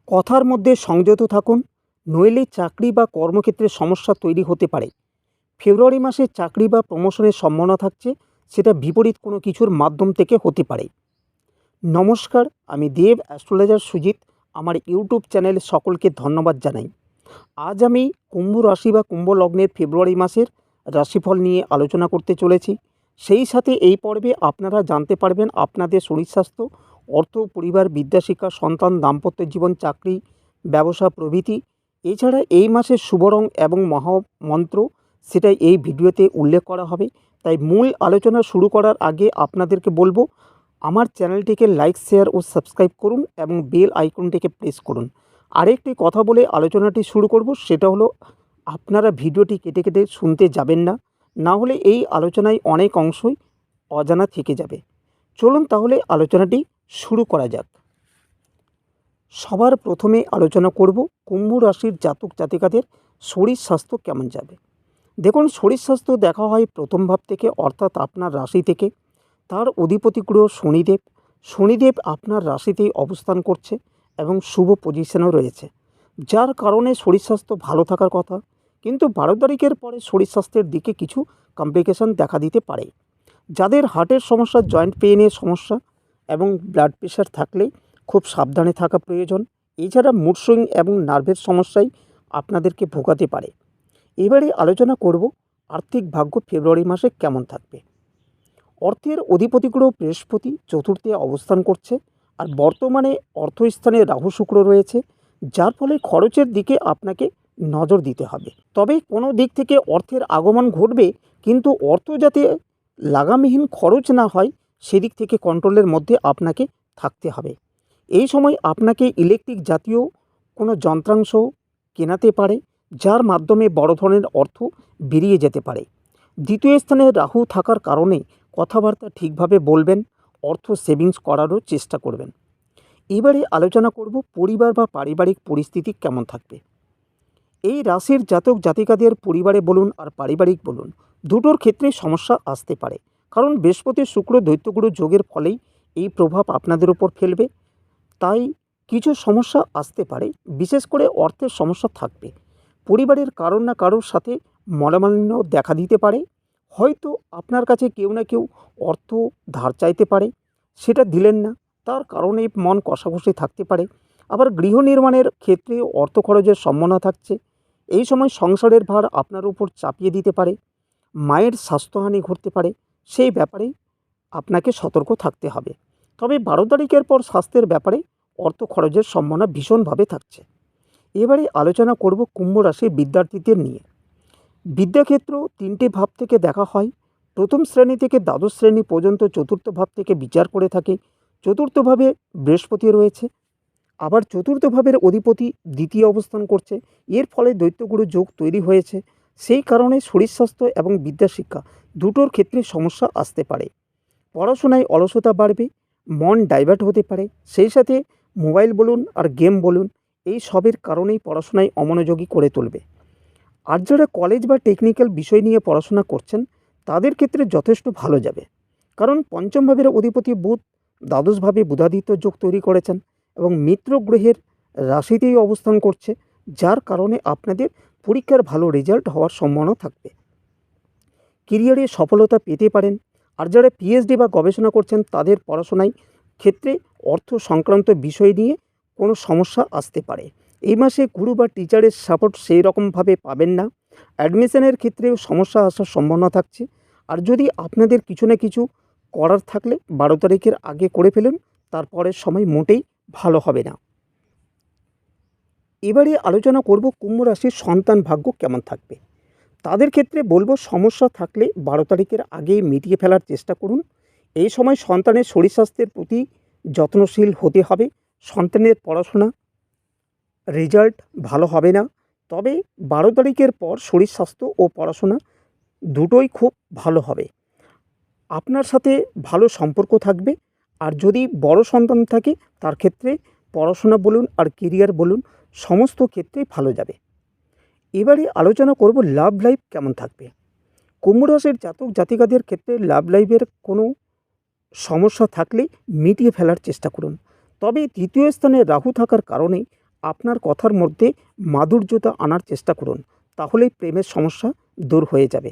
কথার মধ্যে সংযত থাকুন, নইলে চাকরি বা কর্মক্ষেত্রে সমস্যা তৈরি হতে পারে। ফেব্রুয়ারি মাসে চাকরি বা প্রমোশনের সম্ভাবনা থাকছে, সেটা বিপরীত কোনো কিছুর মাধ্যম থেকে হতে পারে। নমস্কার, আমি দেব অ্যাস্ট্রোলজার সুজিত। আমার ইউটিউব চ্যানেলে সকলকে ধন্যবাদ জানাই। আজ আমি কুম্ভ রাশি বা কুম্ভ লগ্নের ফেব্রুয়ারি মাসের রাশিফল নিয়ে আলোচনা করতে চলেছি। সেই সাথে এই পর্বে আপনারা জানতে পারবেন আপনাদের শরীর স্বাস্থ্য, অর্থ, পরিবার, বিদ্যাশিক্ষা, সন্তান, দাম্পত্য জীবন, চাকরি, ব্যবসা প্রভৃতি। এছাড়া এই মাসের শুভ রং এবং মহামন্ত্র সেটা এই ভিডিওতে উল্লেখ করা হবে। তাই মূল আলোচনা শুরু করার আগে আপনাদেরকে বলবো, আমার চ্যানেলটিকে লাইক, শেয়ার ও সাবস্ক্রাইব করুন এবং বেল আইকনটিকে প্রেস করুন। আরেকটি কথা বলে আলোচনাটি শুরু করব, সেটা হলো আপনারা ভিডিওটি কেটে কেটে শুনতে যাবেন না, না হলে এই আলোচনায় অনেক অংশই অজানা থেকে যাবে। চলুন তাহলে আলোচনাটি শুরু করা যাক। সবার প্রথমে আলোচনা করব কুম্ভ রাশির জাতক জাতিকাদের শরীর স্বাস্থ্য কেমন যাবে। দেখুন, শরীর স্বাস্থ্য দেখা হয় প্রথম ভাব থেকে, অর্থাৎ আপনার রাশি থেকে। তার অধিপতি গ্রহ শনিদেব। শনিদেব আপনার রাশিতেই অবস্থান করছে এবং শুভ পজিশনেও রয়েছে, যার কারণে শরীর স্বাস্থ্য ভালো থাকার কথা। কিন্তু 12 তারিখের পরে শরীর স্বাস্থ্যের দিকে কিছু কমপ্লিকেশন দেখা দিতে পারে। যাদের হার্টের সমস্যা, জয়েন্ট পেইনের সমস্যা এবং ব্লাড প্রেশার থাকলে খুব সাবধানে থাকা প্রয়োজন। এছাড়া মুড সুইং এবং নার্ভের সমস্যায় আপনাদেরকে ভোগাতে পারে। এবারে আলোচনা করব আর্থিক ভাগ্য ফেব্রুয়ারি মাসে কেমন থাকবে। অর্থের অধিপতি গ্রহ বৃহস্পতি চতুর্থে অবস্থান করছে, আর বর্তমানে অর্থস্থানে রাহু শুক্র রয়েছে, যার ফলে খরচের দিকে আপনাকে নজর দিতে হবে। তবে কোনো দিক থেকে অর্থের আগমন ঘটবে, কিন্তু অর্থ যাতে লাগামহীন খরচ না হয় সেদিক থেকে কন্ট্রোলের মধ্যে আপনাকে থাকতে হবে। এই সময় আপনাকে ইলেকট্রিক জাতীয় কোনো যন্ত্রাংশ কেনাতে পারে, যার মাধ্যমে বড় ধরনের অর্থ বেরিয়ে যেতে পারে। দ্বিতীয় স্থানে রাহু থাকার কারণে কথাবার্তা ঠিকভাবে বলবেন, অর্থ সেভিংস করারও চেষ্টা করবেন। এবারে আলোচনা করব পরিবার বা পারিবারিক পরিস্থিতি কেমন থাকবে। এই রাশির জাতক জাতিকাদের পরিবারে বলুন আর পারিবারিক বলুন, দুটোর ক্ষেত্রে সমস্যা আসতে পারে। কারণ বৃহস্পতি শুক্র দৈত্যগুরু যোগের ফলেই এই প্রভাব আপনাদের উপর ফেলবে। তাই কিছু সমস্যা আসতে পারে, বিশেষ করে অর্থের সমস্যা থাকবে। পরিবারের কারোর না কারোর সাথে মনোমালিন্য দেখা দিতে পারে। হয়তো আপনার কাছে কেউ না কেউ অর্থ ধার চাইতে পারে, সেটা দিলেন না, তার কারণে মন কষাকষি থাকতে পারে। আবার গৃহ নির্মাণের ক্ষেত্রে অর্থ খরচের সম্ভাবনা থাকছে। এই সময় সংসারের ভার আপনার উপর চাপিয়ে দিতে পারে। মায়ের স্বাস্থ্যহানি ঘটতে পারে, সেই ব্যাপারে আপনাকে সতর্ক থাকতে হবে। তবে 12 তারিখের পর স্বাস্থ্যের ব্যাপারে অর্থ খরচের সম্ভাবনা ভীষণভাবে থাকছে। এবারে আলোচনা করব কুম্ভ রাশির বিদ্যার্থীদের নিয়ে। বিদ্যাক্ষেত্র 3টে ভাব থেকে দেখা হয়। প্রথম শ্রেণী থেকে দ্বাদশ শ্রেণী পর্যন্ত চতুর্থ ভাব থেকে বিচার করে থাকে। চতুর্থ ভাবে বৃহস্পতি রয়েছে, আবার চতুর্থ ভাবের অধিপতি দ্বিতীয় অবস্থান করছে। এর ফলে দৈত্যগুরু যোগ তৈরি হয়েছে। সেই কারণে শরীর স্বাস্থ্য এবং বিদ্যাশিক্ষা দুটোর ক্ষেত্রে সমস্যা আসতে পারে। পড়াশোনায় অলসতা বাড়বে, মন ডাইভার্ট হতে পারে। সেই সাথে মোবাইল বলুন আর গেম বলুন, এই সবের কারণেই পড়াশোনায় অমনোযোগী করে তুলবে। আর যারা কলেজ বা টেকনিক্যাল বিষয় নিয়ে পড়াশোনা করছেন, তাদের ক্ষেত্রে যথেষ্ট ভালো যাবে। কারণ পঞ্চম ভাবের অধিপতি বুধ দ্বাদশভাবে বুধাদিত্য যোগ তৈরি করেছেন এবং মিত্র গ্রহের রাশিতেই অবস্থান করছে, যার কারণে আপনাদের পরীক্ষার ভালো রেজাল্ট হওয়ার সম্ভাবনা থাকবে। ক্যারিয়ারে সফলতা পেতে পারেন। আর যারা পিএইচডি বা গবেষণা করছেন, তাদের পড়াশোনায় ক্ষেত্রে অর্থ সংক্রান্ত বিষয় নিয়ে কোনো সমস্যা আসতে পারে। এই মাসে গুরু বা টিচারের সাপোর্ট সেই রকমভাবে পাবেন না। অ্যাডমিশনের ক্ষেত্রেও সমস্যা আসার সম্ভাবনা থাকছে। আর যদি আপনাদের কিছু না কিছু করার থাকলে 12 তারিখের আগে করে ফেলুন, তারপরের সময় মোটেই ভালো হবে না। এবারে আলোচনা করব কুম্ভ রাশির সন্তান ভাগ্য কেমন থাকবে। তাদের ক্ষেত্রে বলবো, সমস্যা থাকলে 12 তারিখের আগেই মিটিয়ে ফেলার চেষ্টা করুন। এই সময় সন্তানের শরীর স্বাস্থ্যের প্রতি যত্নশীল হতে হবে। সন্তানের পড়াশোনা রেজাল্ট ভালো হবে না, তবে 12 তারিখের পর শরীর স্বাস্থ্য ও পড়াশোনা দুটোই খুব ভালো হবে। আপনার সাথে ভালো সম্পর্ক থাকবে। আর যদি বড় সন্তান থাকে, তার ক্ষেত্রে পড়াশোনা বলুন আর কেরিয়ার বলুন, সমস্ত ক্ষেত্রেই ভালো যাবে। এবারে আলোচনা করব লাভ লাইফ কেমন থাকবে। কুম্ভ রাশির জাতক জাতিকাদের ক্ষেত্রে লাভ লাইফের কোনো সমস্যা থাকলে মিটিয়ে ফেলার চেষ্টা করুন। তবে তৃতীয় স্থানে রাহু থাকার কারণে আপনার কথার মধ্যে মাধুর্যতা আনার চেষ্টা করুন, তাহলেই প্রেমের সমস্যা দূর হয়ে যাবে।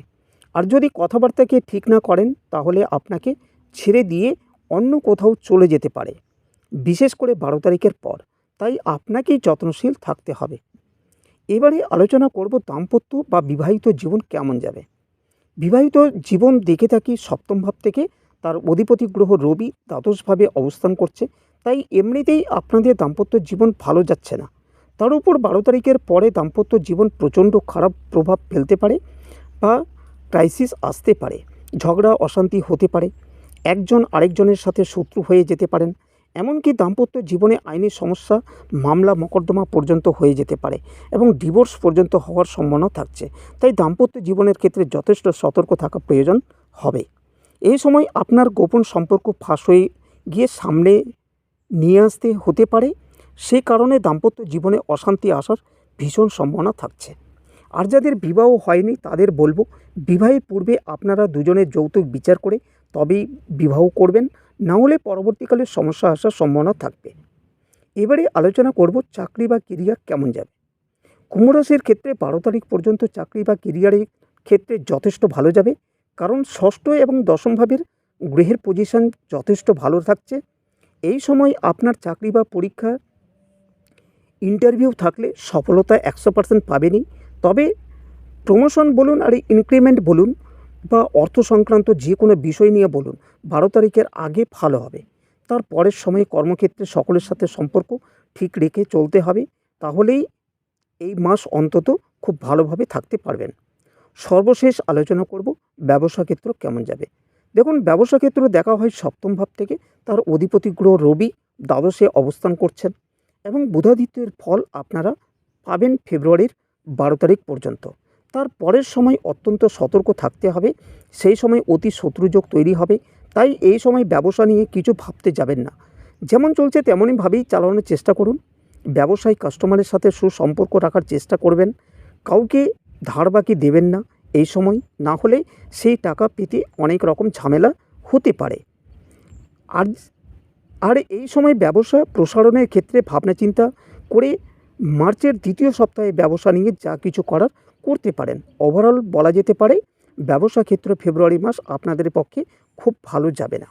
আর যদি কথাবার্তাকে ঠিক না করেন তাহলে আপনাকে ছেড়ে দিয়ে অন্য কোথাও চলে যেতে পারে, বিশেষ করে 12 তারিখের পর। তাই আপনাকেই যত্নশীল থাকতে হবে। এবারে আলোচনা করব দাম্পত্য বা বিবাহিত জীবন কেমন যাবে। বিবাহিত জীবন দেখে থাকি সপ্তম ভাব থেকে তার অধিপতি গ্রহ রবি দ্বাদশভাবে অবস্থান করছে, তাই এমনিতেই আপনাদের দাম্পত্য জীবন ভালো যাচ্ছে না। তার উপর 12 তারিখের পরে দাম্পত্য জীবন প্রচণ্ড খারাপ প্রভাব ফেলতে পারে বা ক্রাইসিস আসতে পারে, ঝগড়া অশান্তি হতে পারে, একজন আরেকজনের সাথে শত্রু হয়ে যেতে পারেন, এমনকি দাম্পত্য জীবনে আইনি সমস্যা, মামলা মোকদ্দমা পর্যন্ত হয়ে যেতে পারে এবং ডিভোর্স পর্যন্ত হওয়ার সম্ভাবনা থাকছে। তাই দাম্পত্য জীবনের ক্ষেত্রে যথেষ্ট সতর্ক থাকা প্রয়োজন হবে। এই সময় আপনার গোপন সম্পর্ক ফাঁস হয়ে গিয়ে সামনে নিয়ে আসতে হতে পারে, সে কারণে দাম্পত্য জীবনে অশান্তি আসার ভীষণ সম্ভাবনা থাকছে। আর যাদের বিবাহ হয়নি তাদের বলবো, বিবাহের পূর্বে আপনারা দুজনের যৌতুক বিচার করে তবেই বিবাহ করবেন, না হলে পরবর্তীকালে সমস্যা আসার সম্ভাবনা থাকবে। এবারে আলোচনা করব চাকরি বা কেরিয়ার কেমন যাবে। কুম্ভ রাশির ক্ষেত্রে 12 তারিখ পর্যন্ত চাকরি বা কেরিয়ারের ক্ষেত্রে যথেষ্ট ভালো যাবে, কারণ ষষ্ঠ এবং দশম ভাবের গ্রহের পজিশন যথেষ্ট ভালো থাকছে। এই সময় আপনার চাকরি বা পরীক্ষা ইন্টারভিউ থাকলে সফলতা 100% পাবেনই। তবে প্রমোশন বলুন আর ইনক্রিমেন্ট বলুন বা অর্থ সংক্রান্ত যে কোনো বিষয় নিয়ে বলুন, 12 তারিখের আগে ভালো হবে। তার পরের সময়ে কর্মক্ষেত্রে সকলের সাথে সম্পর্ক ঠিক রেখে চলতে হবে, তাহলেই এই মাস অন্তত খুব ভালোভাবে থাকতে পারবেন। সর্বশেষ আলোচনা করব ব্যবসা ক্ষেত্র কেমন যাবে। দেখুন, ব্যবসা ক্ষেত্র দেখা হয় সপ্তম ভাব থেকে তার অধিপতি গ্রহ রবি দ্বাদশে অবস্থান করছেন এবং বুধাদিত্যের ফল আপনারা পাবেন ফেব্রুয়ারির 12 তারিখ পর্যন্ত। তার পরের সময় অত্যন্ত সতর্ক থাকতে হবে, সেই সময় অতি শত্রুযোগ তৈরি হবে। তাই এই সময় ব্যবসা নিয়ে কিছু ভাবতে যাবেন না, যেমন চলছে তেমনইভাবেই চালানোর চেষ্টা করুন। ব্যবসায়ী কাস্টমারের সাথে সুসম্পর্ক রাখার চেষ্টা করবেন, কাউকে ধার বাকি দেবেন না এই সময়, না হলে সেই টাকা পেতে অনেক রকম ঝামেলা হতে পারে। আর আর এই সময় ব্যবসা প্রসারণের ক্ষেত্রে ভাবনা চিন্তা করে মার্চের দ্বিতীয় সপ্তাহে ব্যবসা নিয়ে যা কিছু করার করতে পারেন। ওভারঅল বলা যেতে পারে ব্যবসা ক্ষেত্র ফেব্রুয়ারি মাস আপনাদের পক্ষে খুব ভালো যাবে না।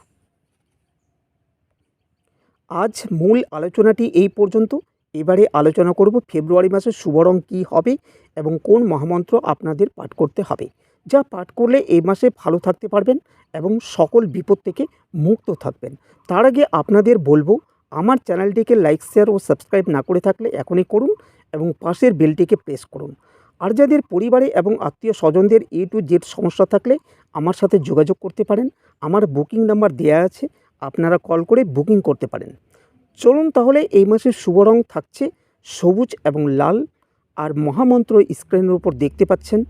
আজ মূল আলোচনাটি এই পর্যন্ত। এবারে আলোচনা করব ফেব্রুয়ারি মাসের শুভ রং কী হবে এবং কোন মহামন্ত্র আপনাদের পাঠ করতে হবে, যা পাঠ করলে এই মাসে ভালো থাকতে পারবেন এবং সকল বিপদ থেকে মুক্ত থাকবেন। তার আগে আপনাদের বলবো, আমার চ্যানেলটিকে লাইক, শেয়ার ও সাবস্ক্রাইব না করে থাকলে এখনই করুন এবং পাশের বেলটিকে প্রেস করুন। আর যাদের পরিবারে এবং আত্মীয় স্বজনদের A to Z সমস্যা থাকলে আমার সাথে যোগাযোগ করতে পারেন। আমার বুকিং নাম্বার দেওয়া আছে, আপনারা কল করে বুকিং করতে পারেন। চলুন তাহলে, এই মাসের শুভ রং থাকছে সবুজ এবং লাল, আর মহামন্ত্র স্ক্রিনের উপর দেখতে পাচ্ছেন।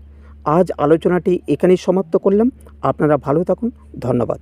আজ আলোচনাটি এখানেই সমাপ্ত করলাম। আপনারা ভালো থাকুন, ধন্যবাদ।